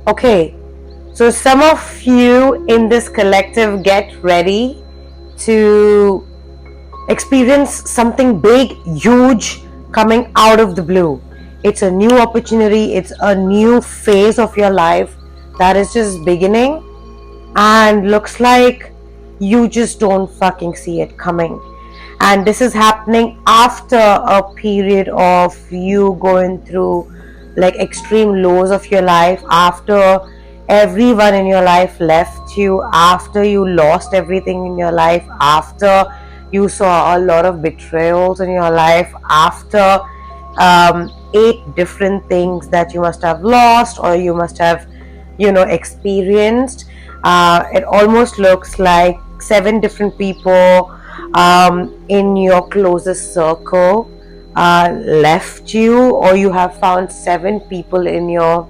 Okay, so some of you in this collective, get ready to experience something big, huge, coming out of the blue. It's a new opportunity, it's a new phase of your life that is just beginning, and looks like you just don't fucking see it coming. And this is happening after a period of you going through like extreme lows of your life, after everyone in your life left you, after you lost everything in your life, after you saw a lot of betrayals in your life, after 8 different things that you must have lost or you must have experienced. It almost looks like 7 different people in your closest circle left you, or you have found 7 people in your,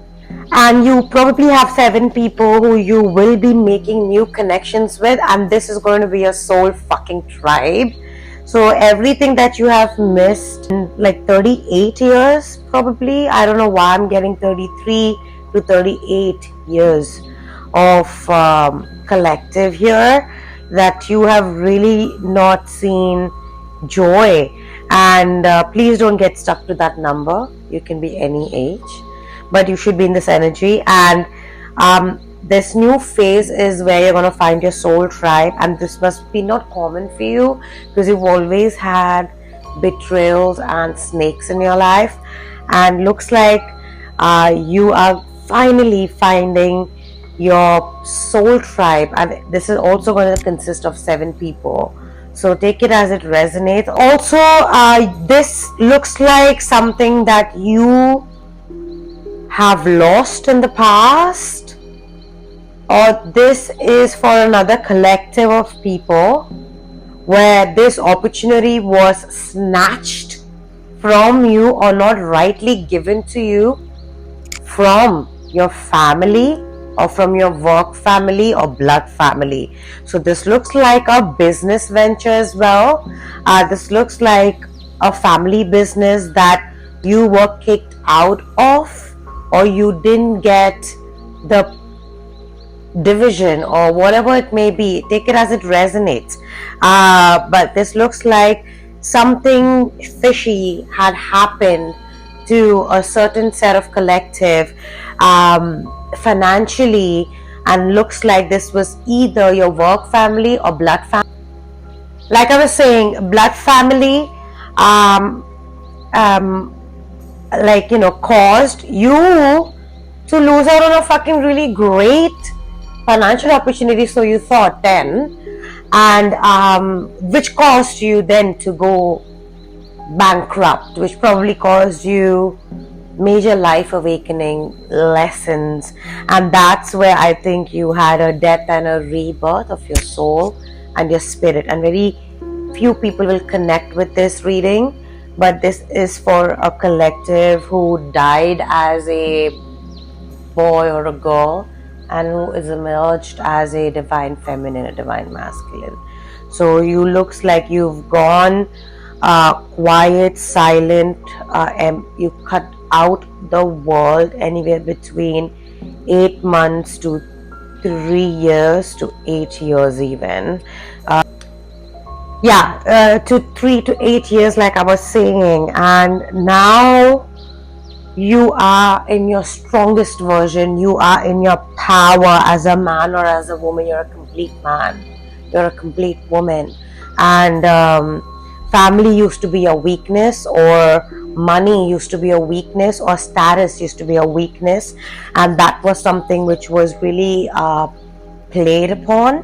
and you probably have 7 people who you will be making new connections with, and this is going to be a soul fucking tribe. So everything that you have missed in like 38 years, probably, I don't know why I'm getting 33 to 38 years of collective here, that you have really not seen joy. And please don't get stuck to that number. You can be any age, but you should be in this energy. And this new phase is where you're going to find your soul tribe, and this must be not common for you because you've always had betrayals and snakes in your life, and looks like you are finally finding your soul tribe, and this is also going to consist of 7 people. So take it as it resonates. Also, this looks like something that you have lost in the past, or this is for another collective of people where this opportunity was snatched from you or not rightly given to you from your family or from your work family or blood family. So this looks like a business venture as well. This looks like a family business that you were kicked out of, or you didn't get the division or whatever it may be. Take it as it resonates. But this looks like something fishy had happened to a certain set of collective financially, and looks like this was either your work family or blood family. Like I was saying, blood family caused you to lose out on a fucking really great financial opportunity, so you thought then, and which caused you then to go bankrupt, which probably caused you major life awakening lessons. And that's where I think you had a death and a rebirth of your soul and your spirit. And very few people will connect with this reading, but this is for a collective who died as a boy or a girl and who is emerged as a divine feminine, a divine masculine. So you looks like you've gone quiet, silent, and you cut out the world anywhere between 8 months to 3 years to 8 years even. To 3 to 8 years, like I was saying, and now you are in your strongest version. You are in your power as a man or as a woman. You're a complete man, you're a complete woman, and family used to be a weakness, or money used to be a weakness, or status used to be a weakness, and that was something which was really played upon,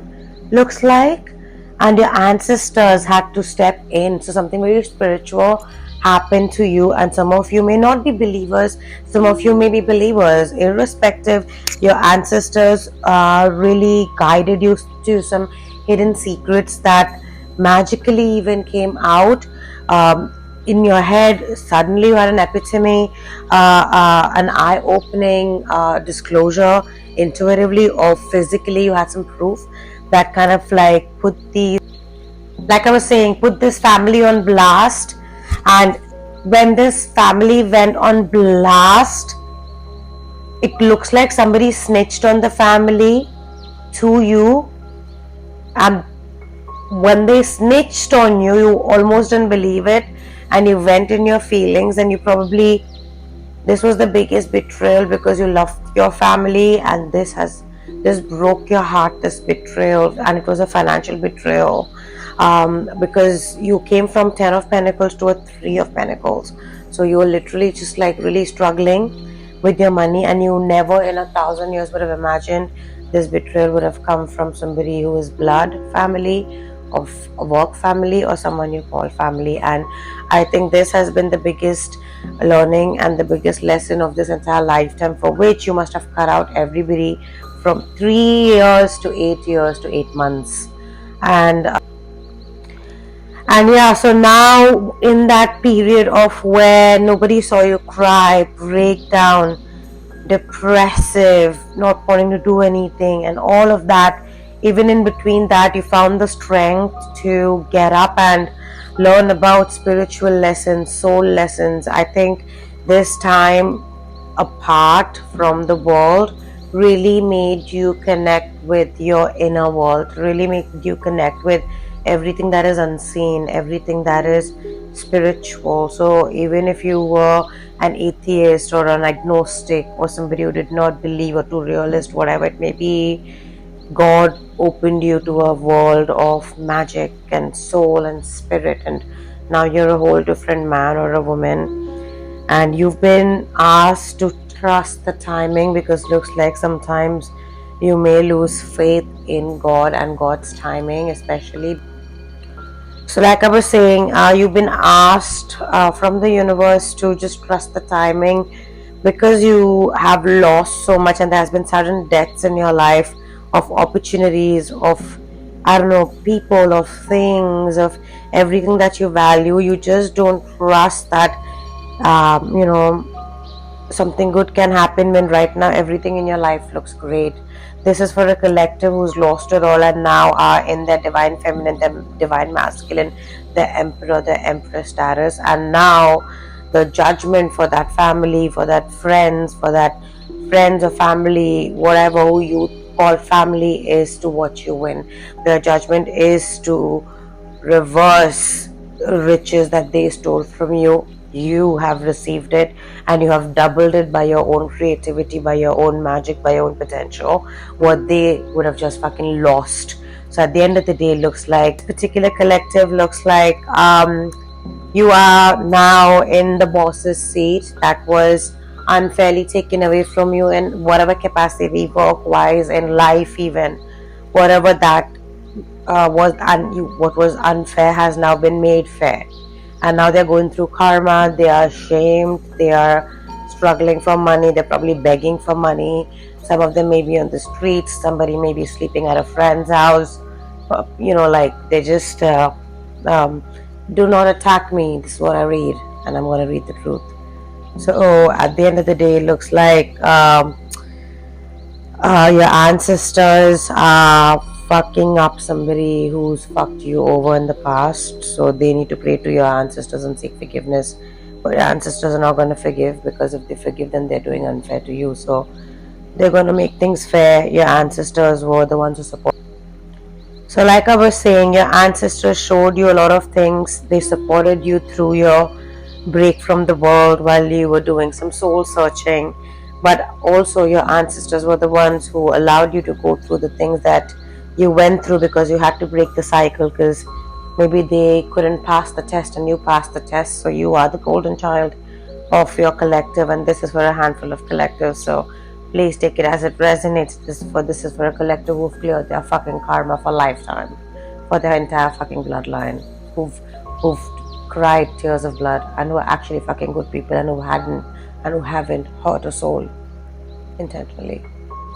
looks like, and your ancestors had to step in. So something very spiritual happened to you, and some of you may not be believers, some of you may be believers. Irrespective, your ancestors really guided you to some hidden secrets that magically even came out in your head. Suddenly you had an epiphany, an eye-opening disclosure, intuitively or physically. You had some proof that kind of like put these, like I was saying, put this family on blast. And when this family went on blast, it looks like somebody snitched on the family to you, and when they snitched on you, you almost didn't believe it, and you went in your feelings, and you probably, this was the biggest betrayal because you loved your family, and this broke your heart, this betrayal, and it was a financial betrayal, because you came from 10 of Pentacles to a 3 of Pentacles. So you were literally just like really struggling with your money, and you never in 1,000 years would have imagined this betrayal would have come from somebody who is blood family, of a work family, or someone you call family. And I think this has been the biggest learning and the biggest lesson of this entire lifetime, for which you must have cut out everybody from 3 years to 8 years to 8 months. And yeah, so now in that period of where nobody saw you cry, break down, depressive, not wanting to do anything, and all of that, even in between that, you found the strength to get up and learn about spiritual lessons, soul lessons. I think this time apart from the world really made you connect with your inner world, really made you connect with everything that is unseen, everything that is spiritual. So even if you were an atheist or an agnostic or somebody who did not believe, or too realist, whatever it may be, God opened you to a world of magic and soul and spirit, and now you're a whole different man or a woman, and you've been asked to trust the timing, because looks like sometimes you may lose faith in God and God's timing, especially. So like I was saying, you've been asked from the universe to just trust the timing, because you have lost so much, and there has been sudden deaths in your life of opportunities, of, I don't know, people, of things, of everything that you value. You just don't trust that, something good can happen when right now everything in your life looks great. This is for a collective who's lost it all and now are in their divine feminine, their divine masculine, the emperor, the empress status. And now the judgment for that family, for that friends, or family, whatever who you call family, is to watch you win. The judgment is to reverse riches that they stole from you. You have received it, and you have doubled it by your own creativity, by your own magic, by your own potential, what they would have just fucking lost. So at the end of the day, it looks like particular collective looks like you are now in the boss's seat that was unfairly taken away from you in whatever capacity, work wise, in life, even whatever that what was unfair has now been made fair. And now they're going through karma, they are ashamed, they are struggling for money, they're probably begging for money. Some of them may be on the streets, somebody may be sleeping at a friend's house, like they just do not attack me. This is what I read, and I'm going to read the truth. So at the end of the day, it looks like your ancestors are fucking up somebody who's fucked you over in the past, so they need to pray to your ancestors and seek forgiveness. But your ancestors are not going to forgive, because if they forgive, then they're doing unfair to you. So they're going to make things fair. Your ancestors were the ones who support. So like I was saying, your ancestors showed you a lot of things. They supported you through your break from the world while you were doing some soul searching. But also your ancestors were the ones who allowed you to go through the things that you went through, because you had to break the cycle, because maybe they couldn't pass the test and you passed the test. So you are the golden child of your collective, and this is for a handful of collectives. So please take it as it resonates. This is for a collective who've cleared their fucking karma for lifetime, for their entire fucking bloodline, who've cried tears of blood, and who are actually fucking good people, and who haven't hurt a soul intentionally.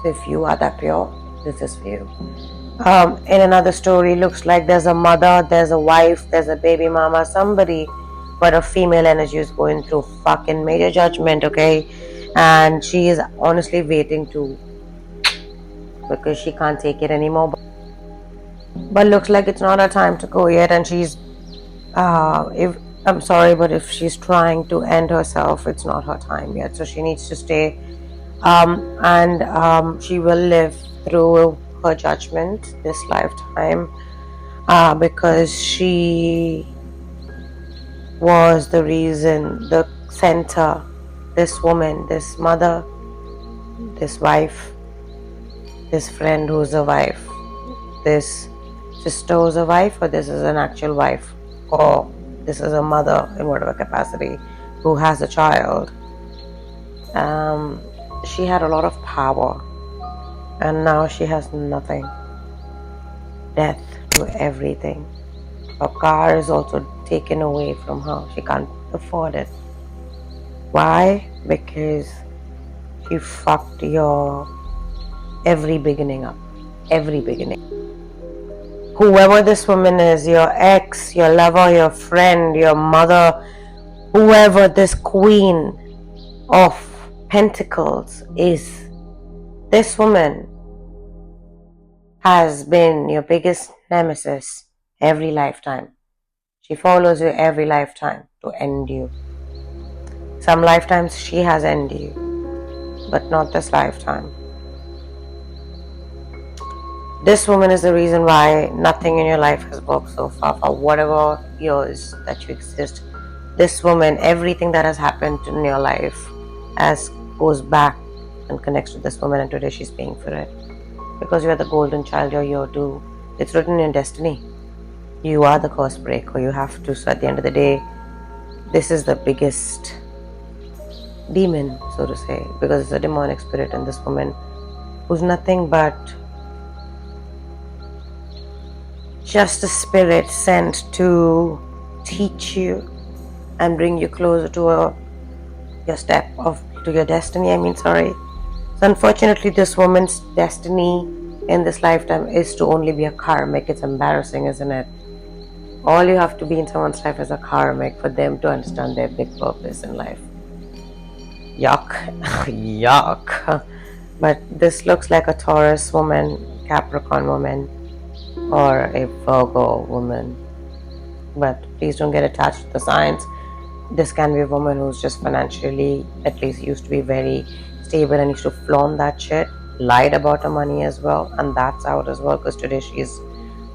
So if you are that pure, this is for you. In another story, looks like there's a mother, there's a wife, there's a baby mama, somebody, but a female energy is going through fucking major judgment, okay? And she is honestly waiting to, because she can't take it anymore. But looks like it's not her time to go yet, and she's I'm sorry, but if she's trying to end herself, it's not her time yet. So she needs to stay And she will live through her judgment this lifetime, because she was the reason, the center, this woman, this mother, this wife, this friend who's a wife, this sister who's a wife, or this is an actual wife, or this is a mother in whatever capacity who has a child. She had a lot of power, and now she has nothing. Death to everything. Her car is also taken away from her. She can't afford it. Why? Because she fucked your every beginning up. Every beginning. Whoever this woman is, your ex, your lover, your friend, your mother, whoever this queen of pentacles is, this woman has been your biggest nemesis every lifetime. She follows you every lifetime to end you. Some lifetimes she has ended you, but not this lifetime. This woman is the reason why nothing in your life has worked so far. For whatever years that you exist, this woman, everything that has happened in your life goes back and connects to this woman, and today she's paying for it. Because you are the golden child, you're here too. It's written in your destiny. You are the curse breaker. You have to. So at the end of the day, this is the biggest demon, so to say, because it's a demonic spirit in this woman who's nothing but just a spirit sent to teach you and bring you closer to your destiny. So unfortunately, this woman's destiny in this lifetime is to only be a karmic. It's embarrassing, isn't it? All you have to be in someone's life is a karmic for them to understand their big purpose in life. Yuck. Yuck. But this looks like a Taurus woman, Capricorn woman, or a Virgo woman. But please don't get attached to the signs. This can be a woman who's just financially, at least used to be very stable and used to flaunt that shit, lied about her money as well, and that's out as well, because today she's,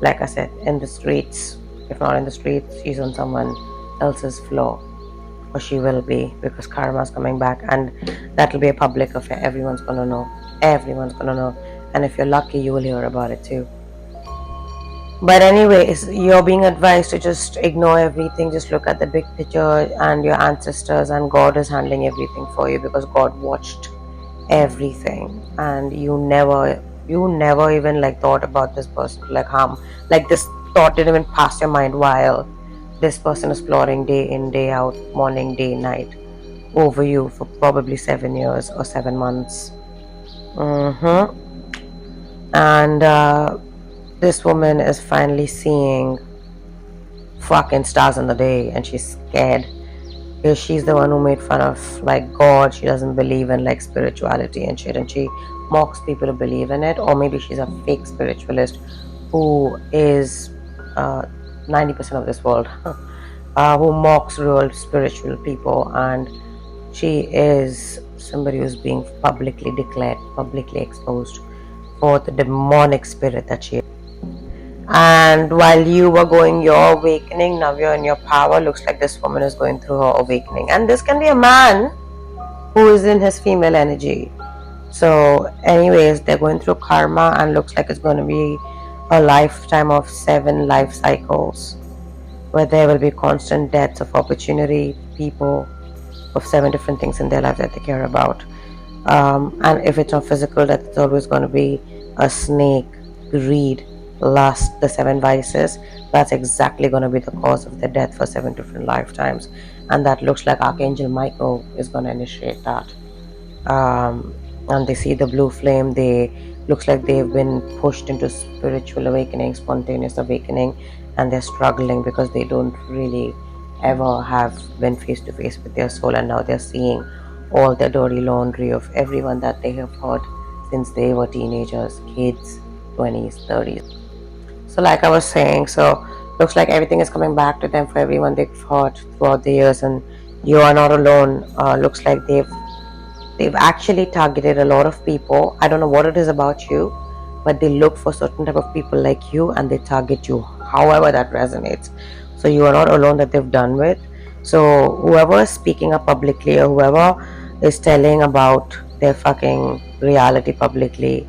like I said, in the streets. If not in the streets, she's on someone else's floor, or she will be, because karma's coming back, and that'll be a public affair. Everyone's gonna know. And if you're lucky, you will hear about it too. But anyways, you're being advised to just ignore everything. Just look at the big picture and your ancestors, and God is handling everything for you, because God watched everything, and you never even thought about this person to harm. This thought didn't even pass your mind while this person is plotting day in, day out, morning, day, night over you for probably 7 years or 7 months. And this woman is finally seeing fucking stars in the day, and she's scared, because she's the one who made fun of God. She doesn't believe in spirituality and shit, and she mocks people who believe in it. Or maybe she's a fake spiritualist who is 90% of this world who mocks real spiritual people, and she is somebody who's being publicly declared, publicly exposed for the demonic spirit that she is. And while you were going your awakening, now you're in your power. Looks like this woman is going through her awakening, and this can be a man who is in his female energy. So anyways, they're going through karma, and looks like it's going to be a lifetime of 7 life cycles, where there will be constant deaths of opportunity, people, of 7 different things in their life that they care about. And if it's not physical death, it's always going to be a snake, greed, lust, the 7 vices. That's exactly going to be the cause of their death for 7 different lifetimes, and that looks like Archangel Michael is going to initiate that. And they see the blue flame. Looks like they've been pushed into spiritual awakening, spontaneous awakening, and they're struggling because they don't really ever have been face to face with their soul, and now they're seeing all the dirty laundry of everyone that they have hurt since they were teenagers, kids, 20s, 30s. So like I was saying, so looks like everything is coming back to them for everyone they've hurt throughout the years, and you are not alone. Looks like they've they've actually targeted a lot of people. I don't know what it is about you, but they look for certain type of people like you and they target you however that resonates. So you are not alone that they've done with. So whoever is speaking up publicly or whoever is telling about their fucking reality publicly,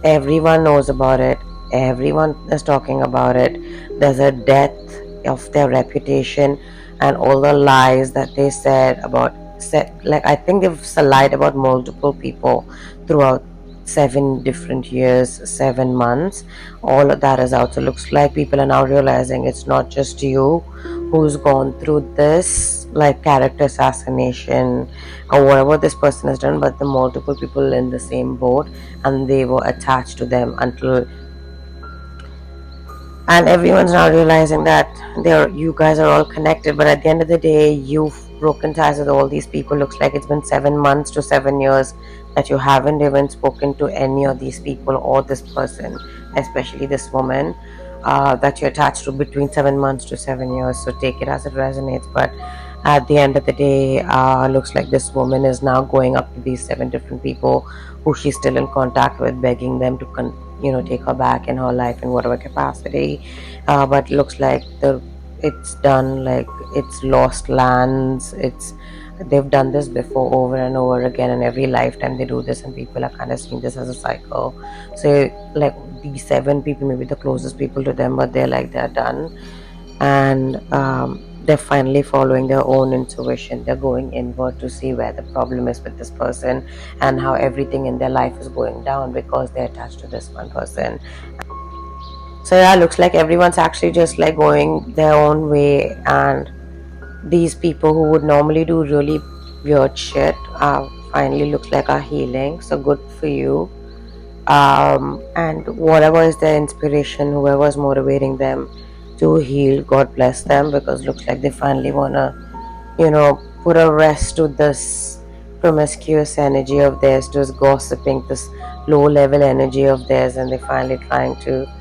everyone knows about it. Everyone is talking about it. There's a death of their reputation and all the lies that they said, like I think they've lied about multiple people throughout 7 different years, 7 months. All of that is out. So it looks like people are now realizing it's not just you who's gone through this like character assassination or whatever this person has done, but the multiple people in the same boat and they were attached to them until, and everyone's now realizing that you guys are all connected, but at the end of the day you've broken ties with all these people. Looks like it's been 7 months to 7 years that you haven't even spoken to any of these people or this person, especially this woman that you're attached to, between 7 months to 7 years. So take it as it resonates, but at the end of the day, looks like this woman is now going up to these 7 different people who she's still in contact with, begging them to take her back in her life in whatever capacity. But looks like it's done, like it's lost lands. They've done this before over and over again, and every lifetime they do this, and people are kind of seeing this as a cycle. So like these 7 people, maybe the closest people to them, but they're done, and they're finally following their own intuition. They're going inward to see where the problem is with this person and how everything in their life is going down because they're attached to this one person. So yeah, looks like everyone's actually just like going their own way, and these people who would normally do really weird shit finally looks like are healing. So good for you. And whatever is their inspiration, whoever is motivating them to heal, God bless them, because looks like they finally wanna put a rest to this promiscuous energy of theirs, this gossiping, this low level energy of theirs, and they're finally trying to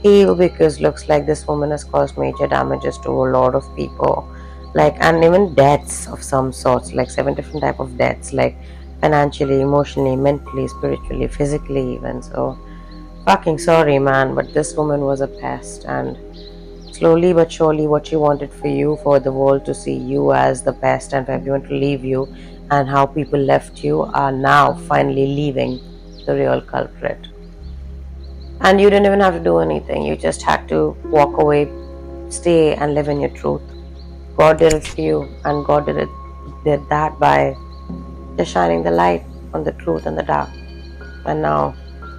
heal, because looks like this woman has caused major damages to a lot of people, like, and even deaths of some sorts, like 7 different type of deaths, like financially, emotionally, mentally, spiritually, physically even. So fucking sorry, man, but this woman was a pest, and slowly but surely what she wanted for you, for the world to see you as the pest and for everyone to leave you, and how people left you are now finally leaving the real culprit. And you didn't even have to do anything. You just had to walk away, stay and live in your truth. God did it for you, and God did that by just shining the light on the truth and the dark. And now,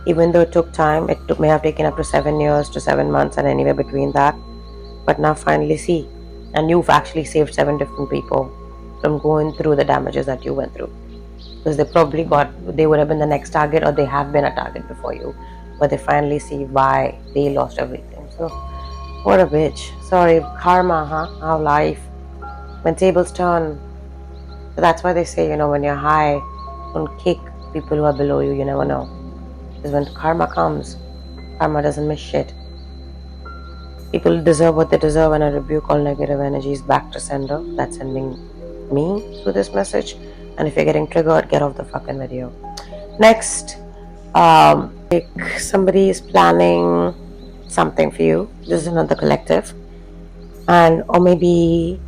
even though it took time, may have taken up to 7 years to 7 months and anywhere between that, but now finally see, and you've actually saved 7 different people from going through the damages that you went through, because they would have been the next target, or they have been a target before you, but they finally see why they lost everything. So what a bitch. Sorry, karma, huh? How life, when tables turn. So that's why they say, when you're high, don't kick people who are below you. You never know, because when karma comes, karma doesn't miss shit. People deserve what they deserve, and I rebuke all negative energies back to sender that's sending me through this message. And if you're getting triggered, get off the fucking video. Next, like somebody is planning something for you. This is another collective, or maybe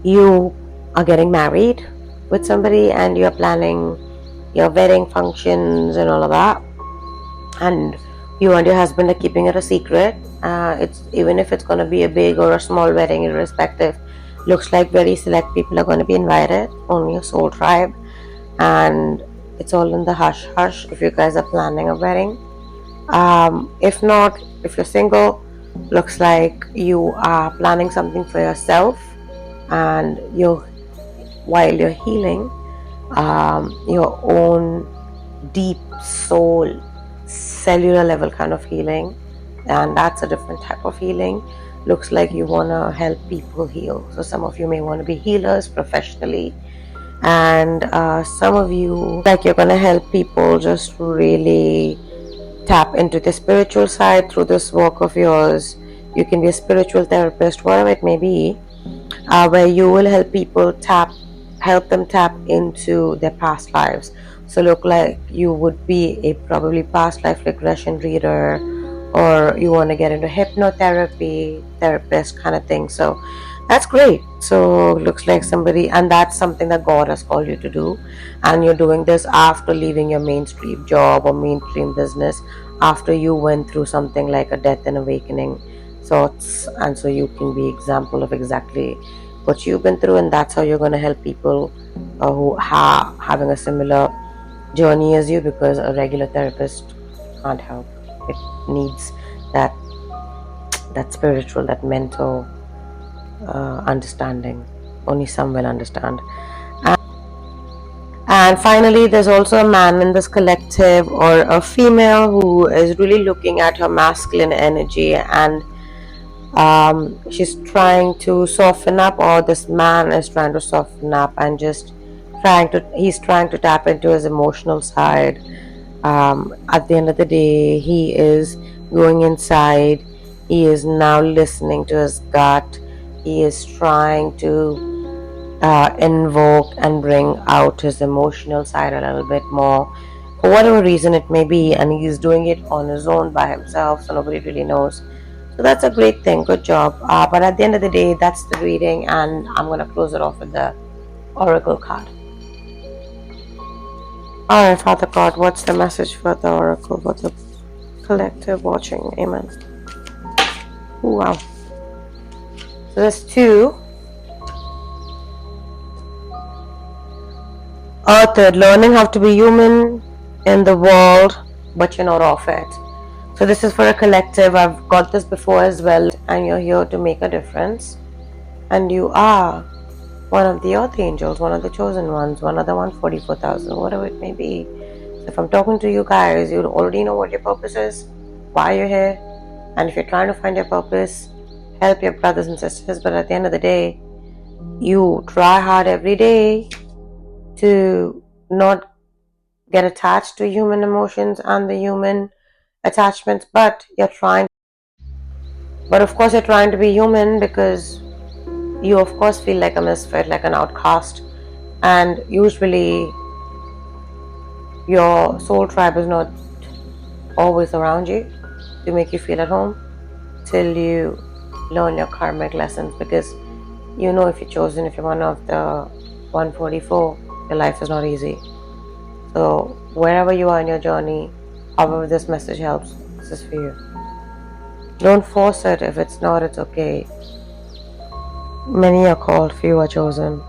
you are getting married with somebody and you're planning your wedding functions and all of that, and you and your husband are keeping it a secret. It's even if it's going to be a big or a small wedding, irrespective, looks like very select people are going to be invited, only a soul tribe, and it's all in the hush hush if you guys are planning a wedding. If not, if you're single, looks like you are planning something for yourself, and while you're healing your own deep soul, cellular level kind of healing, and that's a different type of healing. Looks like you want to help people heal. So some of you may want to be healers professionally, and some of you, like, you're going to help people just really tap into the spiritual side through this work of yours. You can be a spiritual therapist, whatever it may be, where you will help people tap help them tap into their past lives. So look like you would be a probably past life regression reader, or you want to get into hypnotherapy therapist kind of thing. So that's great. So looks like somebody, and that's something that God has called you to do, and you're doing this after leaving your mainstream job or mainstream business, after you went through something like a death and awakening sorts, and so you can be example of exactly what you've been through, and that's how you're going to help people who are having a similar journey as you, because a regular therapist can't help. It needs that spiritual, that mental understanding. Only some will understand. And finally, there's also a man in this collective, or a female, who is really looking at her masculine energy, and she's trying to soften up, or this man is trying to soften up and just he's trying to tap into his emotional side. At the end of the day, he is going inside. He is now listening to his gut. He is trying to invoke and bring out his emotional side a little bit more, for whatever reason it may be, and he's doing it on his own by himself, so nobody really knows. So that's a great thing. Good job. But at the end of the day, that's the reading, and I'm going to close it off with the oracle card. Alright, Father God, what's the message for the oracle, for the collective watching? Amen. Ooh, wow. So there's two. Earthed, learning how to be human in the world, but you're not of it. So this is for a collective. I've got this before as well, and you're here to make a difference. And you are one of the earth angels, one of the chosen ones, one of the 144,000, whatever it may be. So if I'm talking to you guys, you already know what your purpose is, why you're here. And if you're trying to find your purpose, help your brothers and sisters. But at the end of the day, you try hard every day to not get attached to human emotions and the human attachments, but of course you're trying to be human, because you of course feel like a misfit, like an outcast, and usually your soul tribe is not always around you to make you feel at home till you learn your karmic lessons, because you know if you're chosen, if you're one of the 144, your life is not easy. So wherever you are in your journey, however this message helps, this is for you. Don't force it. If it's not, it's okay. Many are called, few are chosen.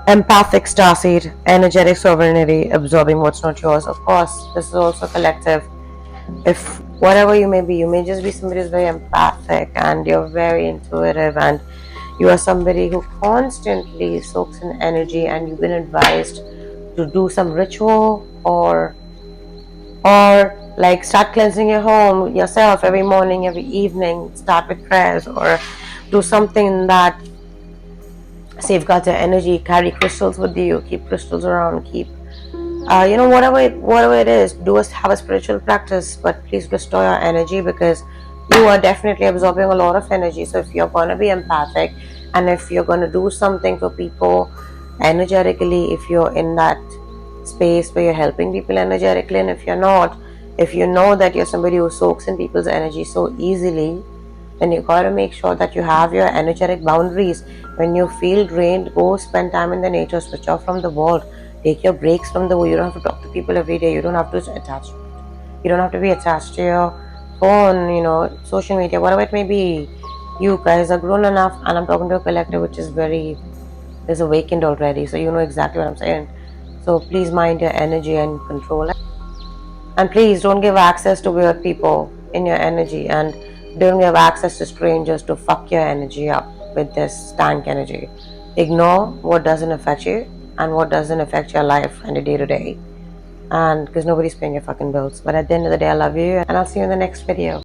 Empathic starseed, energetic sovereignty, absorbing what's not yours. Of course, this is also collective. If whatever you may be, you may just be somebody who's very empathic and you're very intuitive, and you are somebody who constantly soaks in energy, and you've been advised to do some ritual, or like start cleansing your home yourself every morning, every evening, start with prayers, or do something that safeguards your energy. Carry crystals with you, keep crystals around, keep whatever it is, have a spiritual practice, but please restore your energy, because you are definitely absorbing a lot of energy. So if you're going to be empathic, and if you're going to do something for people energetically, if you're in that space where you're helping people energetically, and if you're not, if you know that you're somebody who soaks in people's energy so easily, then you got to make sure that you have your energetic boundaries. When you feel drained, go spend time in the nature, switch off from the world, take your breaks from the world. You don't have to talk to people every day. You don't have to be attached to your phone, social media, whatever it may be. You guys are grown enough, and I'm talking to a collective which is awakened already, so you know exactly what I'm saying. So please mind your energy and control it. And please don't give access to weird people in your energy, and don't give access to strangers to fuck your energy up with this stank energy. Ignore what doesn't affect you and what doesn't affect your life and your day to day. And because nobody's paying your fucking bills. But at the end of the day, I love you, and I'll see you in the next video.